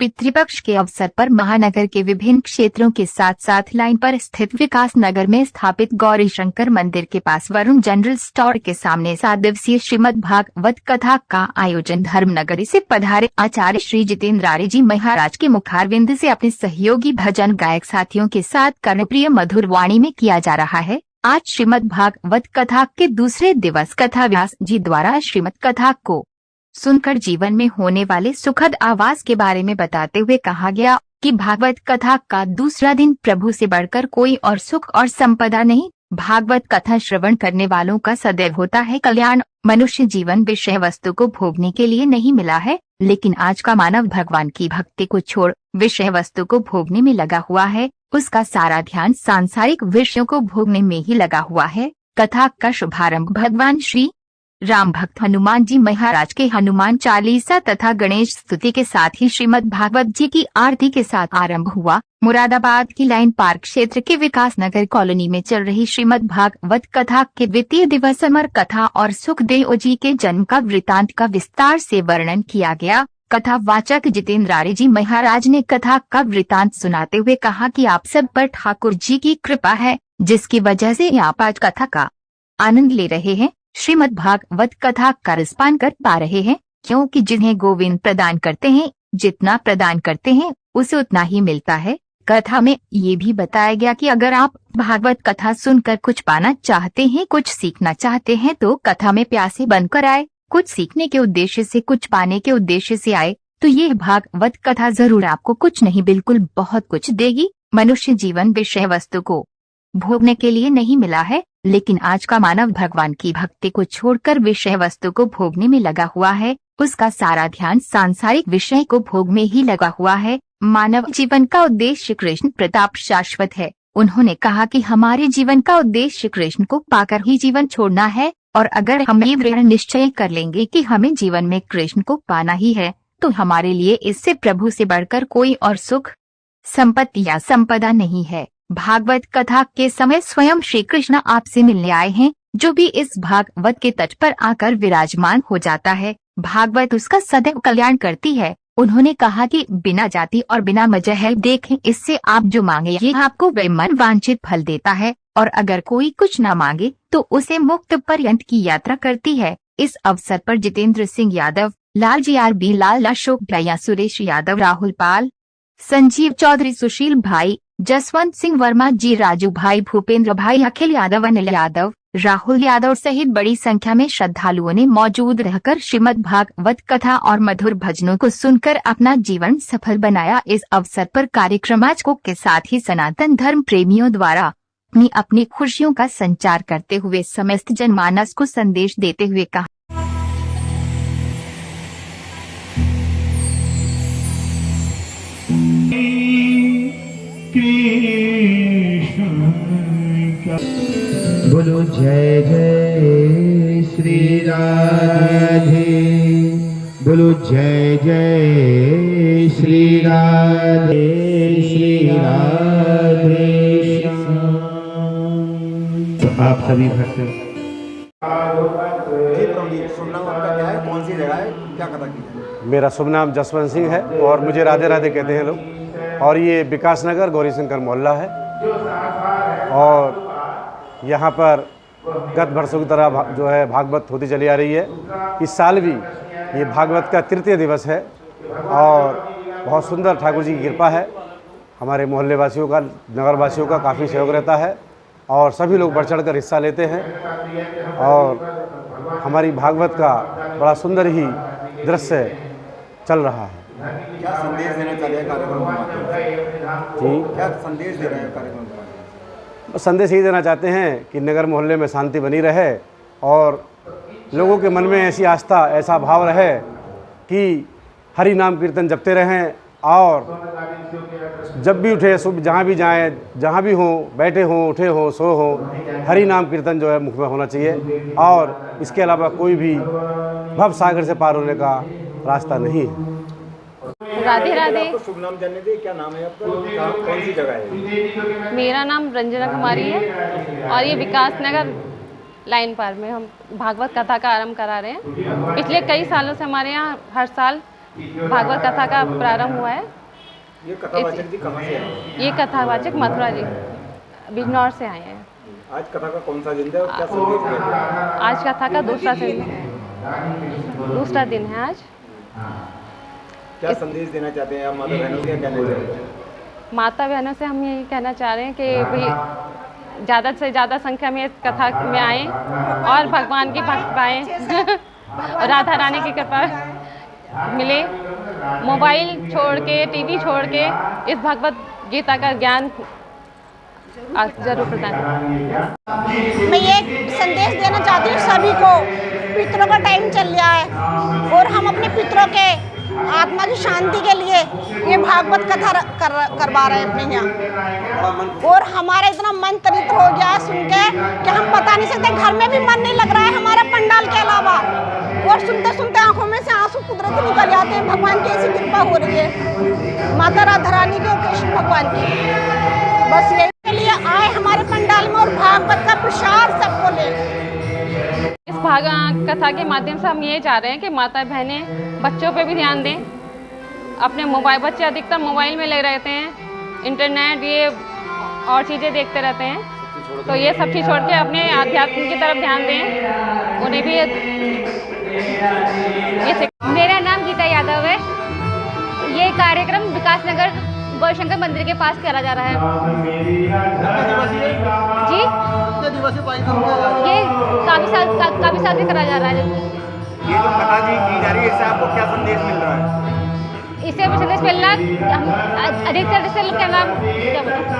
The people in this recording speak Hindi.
पितृपक्ष के अवसर पर महानगर के विभिन्न क्षेत्रों के साथ साथ लाइन पर स्थित विकास नगर में स्थापित गौरी शंकर मंदिर के पास वरुण जनरल स्टोर के सामने 7 दिवसीय श्रीमद् भागवत कथा का आयोजन धर्मनगरी से पधारे आचार्य श्री जितेंद्रारी जी महाराज के मुखारविंद से अपने सहयोगी भजन गायक साथियों के साथ कर्णप्रिय मधुर वाणी में किया जा रहा है। आज श्रीमद् भागवत कथा के दूसरे दिवस कथा व्यास जी द्वारा श्रीमद् कथा को सुनकर जीवन में होने वाले सुखद आवास के बारे में बताते हुए कहा गया कि भागवत कथा का दूसरा दिन प्रभु से बढ़कर कोई और सुख और संपदा नहीं। भागवत कथा श्रवण करने वालों का सदैव होता है कल्याण। मनुष्य जीवन विषय वस्तु को भोगने के लिए नहीं मिला है, लेकिन आज का मानव भगवान की भक्ति को छोड़ विषय वस्तु को भोगने में लगा हुआ है। उसका सारा ध्यान सांसारिक विषयों को भोगने में ही लगा हुआ है। कथा का शुभारंभ भगवान श्री राम भक्त हनुमान जी महाराज के हनुमान चालीसा तथा गणेश स्तुति के साथ ही श्रीमद् भागवत जी की आरती के साथ आरंभ हुआ। मुरादाबाद की लाइन पार्क क्षेत्र के विकास नगर कॉलोनी में चल रही श्रीमद् भागवत कथा के द्वितीय दिवस अमर कथा और सुखदेव जी के जन्म का वृतांत का विस्तार से वर्णन किया गया। कथा वाचक जितेंद्रारी जी महाराज ने कथा का वृतांत सुनाते हुए कहा कि आप सब पर ठाकुर जी की कृपा है, जिसकी वजह से आप आज कथा का आनंद ले रहे हैं, श्रीमद् भागवत कथा का रसपान कर पा रहे हैं, क्योंकि जिन्हें गोविंद प्रदान करते हैं, जितना प्रदान करते हैं उसे उतना ही मिलता है। कथा में ये भी बताया गया कि अगर आप भागवत कथा सुनकर कुछ पाना चाहते हैं, कुछ सीखना चाहते हैं, तो कथा में प्यासे बनकर आए। कुछ सीखने के उद्देश्य से, कुछ पाने के उद्देश्य से आए तो ये भागवत कथा जरूर आपको कुछ नहीं बिल्कुल बहुत कुछ देगी। मनुष्य जीवन विषय वस्तु को भोगने के लिए नहीं मिला है, लेकिन आज का मानव भगवान की भक्ति को छोड़कर विषय वस्तु को भोगने में लगा हुआ है। उसका सारा ध्यान सांसारिक विषय को भोग में ही लगा हुआ है। मानव जीवन का उद्देश्य कृष्ण प्रताप शाश्वत है। उन्होंने कहा कि हमारे जीवन का उद्देश्य कृष्ण को पाकर ही जीवन छोड़ना है, और अगर हम ये दृढ़ निश्चय कर लेंगे कि हमें जीवन में कृष्ण को पाना ही है, तो हमारे लिए इससे प्रभु से बढ़कर कोई और सुख संपत्ति या संपदा नहीं है। भागवत कथा के समय स्वयं श्री कृष्ण आपसे मिलने आए हैं। जो भी इस भागवत के तट पर आकर विराजमान हो जाता है, भागवत उसका सदैव कल्याण करती है। उन्होंने कहा कि बिना जाति और बिना मजहब देखे इससे आप जो मांगे ये आपको वह मन वांछित फल देता है, और अगर कोई कुछ न मांगे तो उसे मुक्त पर्यंत की यात्रा करती है। इस अवसर पर जितेंद्र सिंह यादव, लाल जी RB लाल, अशोक भैया, सुरेश यादव, राहुल पाल, संजीव चौधरी, सुशील भाई, जसवंत सिंह वर्मा जी, राजू भाई, भूपेंद्र भाई, अखिल यादव, अनिल यादव, राहुल यादव सहित बड़ी संख्या में श्रद्धालुओं ने मौजूद रहकर श्रीमद् भागवत कथा और मधुर भजनों को सुनकर अपना जीवन सफल बनाया। इस अवसर पर कार्यक्रमाचकों के साथ ही सनातन धर्म प्रेमियों द्वारा अपनी अपनी खुशियों का संचार करते हुए समस्त जनमानस को संदेश देते हुए कहा, बोलो जय जय श्री राधे, बोलो जय जय श्री राधे, श्री राधे। तो आप सभी भक्त कौन सी जगह है, क्या कथा की है? मेरा शुभ नाम जसवंत सिंह है और मुझे राधे राधे कहते हैं लोग, और ये विकास नगर गौरी शंकर मोहल्ला है। और यहाँ पर गत वर्षों की तरह जो है भागवत होती चली आ रही है। इस साल भी ये भागवत का तृतीय दिवस है और बहुत सुंदर ठाकुर जी की कृपा है। हमारे मोहल्ले वासियों का, नगर वासियों का काफ़ी सहयोग रहता है और सभी लोग बढ़ चढ़ कर हिस्सा लेते हैं, और हमारी भागवत का बड़ा सुंदर ही दृश्य चल रहा है। क्या संदेश देना चाह रहे हैं कार्यक्रम जी, क्या संदेश दे रहे हैं कार्यक्रम? संदेश यही देना चाहते हैं कि नगर मोहल्ले में शांति बनी रहे और लोगों के मन में ऐसी आस्था, ऐसा भाव रहे कि हरि नाम कीर्तन जपते रहें, और जब भी उठे, सुबह जहाँ भी जाएं, जहाँ भी हों, बैठे हों, उठे हों, सो हों, हरि नाम कीर्तन जो है मुख में होना चाहिए, और इसके अलावा कोई भी भव सागर से पार होने का रास्ता नहीं है। राधे राधे। शुभ नाम जानने दे, क्या नाम है आपका, कौन सी जगह है? मेरा नाम रंजना कुमारी है और ये विकास नगर लाइन पार में हम भागवत कथा का आरंभ करा रहे हैं। पिछले कई सालों से हमारे यहाँ हर साल भागवत कथा का प्रारंभ हुआ है। ये कथावाचक जी कहाँ से आए? ये कथावाचक मथुरा जी बिजनौर से आए हैं। आज कथा का कौन सा दिन है और क्या संदेश देते हैं? आज कथा का दूसरा दिन है आज। क्या संदेश देना चाहते हैं आप माता बहनों को, क्या कहना चाहते हैं? माता बहनों से हम यही कहना चाह रहे हैं कि भाई ज़्यादा से ज़्यादा संख्या में कथा में आएँ और भगवान की भक्त पाएँ राधा रानी की कृपा मिले। मोबाइल छोड़ के, टीवी छोड़ के इस भगवत गीता का ज्ञान जरूर प्रदान करें। मैं ये संदेश देना चाहती हूँ सभी को, पितरों का टाइम चल रहा है और हम अपने पितरों के आत्मा की शांति के लिए ये भागवत कथा करवा रहे हैं अपने यहाँ। और हमारा इतना मन तरित्र हो गया है सुन के कि हम बता नहीं सकते, घर में भी मन नहीं लग रहा है हमारा पंडाल के अलावा। और सुनते सुनते आंखों में से आंसू कुदरती निकल जाते हैं। भगवान की ऐसी कृपा हो रही है, माता राधा रानी की और कृष्ण भगवान की। बस यही के लिए आए हमारे पंडाल में और भागवत का प्रसार सबको ले। इस कथा के माध्यम से हम ये चाह रहे हैं कि माता बहनें बच्चों पे भी ध्यान दें। अपने मोबाइल, बच्चे अधिकतर मोबाइल में लगे रहते हैं, इंटरनेट ये और चीज़ें देखते रहते हैं, तो ये सब चीज़ छोड़ के अपने आध्यात्म की तरफ ध्यान दें। उन्हें भी मेरा नाम गीता यादव है। ये कार्यक्रम विकास नगर गौरीशंकर मंदिर के पास करा जा रहा है जी। ये काफी साल से करा जा रहा है। ये जो कथा जी की जा रही है, इससे आपको क्या संदेश मिल रहा है? इससे भी संदेश मिलना, हम अधिकतर से लोग क्या नाम क्या बताएं।